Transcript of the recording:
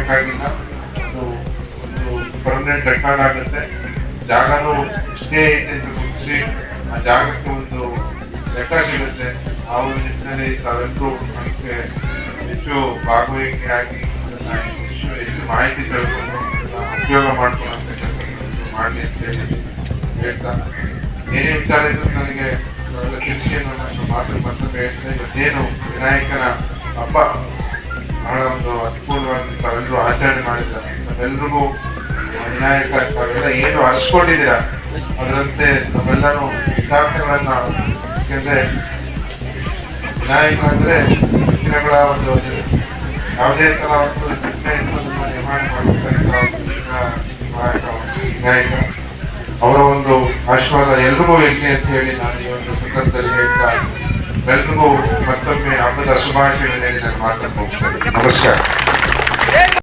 ಮಾಡಬೇಕಾಗಿಲ್ಲ. ಅದು ಒಂದು ಪರ್ಮನೆಂಟ್ ರೆಕಾರ್ಡ್ ಆಗುತ್ತೆ. ಜಾಗನೂ ಇಷ್ಟೇ ಐತೆ ಅಂತ ಗುರುತಿಸಿ ಆ ಜಾಗಕ್ಕೆ ಒಂದು ಲೆಕ್ಕ ಸಿಗುತ್ತೆ. ಆ ಒಂದು ನಿಟ್ಟಿನಲ್ಲಿ ತಾವೆಲ್ಲರೂ ಅದಕ್ಕೆ ಹೆಚ್ಚು ಭಾಗವಹಿಕೆ ಆಗಿ ಅದನ್ನ ಹೆಚ್ಚು ಮಾಹಿತಿ ತಿಳ್ಕೊಂಡು ಉಪಯೋಗ ಮಾಡ್ಕೊಳ್ಳೋಂಥ ಕೆಲಸ ಮಾಡಲಿ ಅಂತೇಳಿ ಹೇಳ್ತಾ, ಏನೇ ವಿಚಾರ ಇದ್ರು ನನಗೆ ತಿಳಿಸಿ ನನ್ನ ಮಾತು ಮತ್ತೊಮ್ಮೆ ಹೇಳ್ತಾ, ಇವತ್ತೇನು ವಿನಾಯಕನ ಹಬ್ಬ ಬಹಳ ಒಂದು ಅರ್ಥಪೂರ್ಣವಾಗಿ ತಾವೆಲ್ಲರೂ ಆಚರಣೆ ಮಾಡಿದ್ದಾರೆ. ನಾವೆಲ್ಲರಿಗೂ ವಿನಾಯಕ ತಾವೆಲ್ಲ ಏನು ಹರಿಸ್ಕೊಂಡಿದ್ದೀರಾ ಅದರಂತೆ ನಾವೆಲ್ಲರೂ ಇಷ್ಟಾರ್ಥಗಳನ್ನ, ಯಾಕೆಂದ್ರೆ ವಿನಾಯಕ ಅಂದ್ರೆ ವಿಘ್ನಗಳ ಒಂದು ಯಾವುದೇ ತರ ಒಂದು ನಿರ್ಮಾಣ ಮಾಡತಕ್ಕಂಥ ವಿನಾಯಕ ಅವರ ಒಂದು ಆಶೀರ್ವಾದ ಎಲ್ರಿಗೂ ಇರಲಿ ಅಂತ ಹೇಳಿ ನಾನು ಈ ಒಂದು ಸಂದರ್ಭದಲ್ಲಿ ಹೇಳ್ತಾ ಎಲ್ರಿಗೂ ಮತ್ತೊಮ್ಮೆ ಹಬ್ಬದ ಶುಭಾಶಯಗಳನ್ನು ಹೇಳಿ ನಾನು ಮಾತನ್ನು ಮುಗಿಸ್ತೇನೆ. ನಮಸ್ಕಾರ.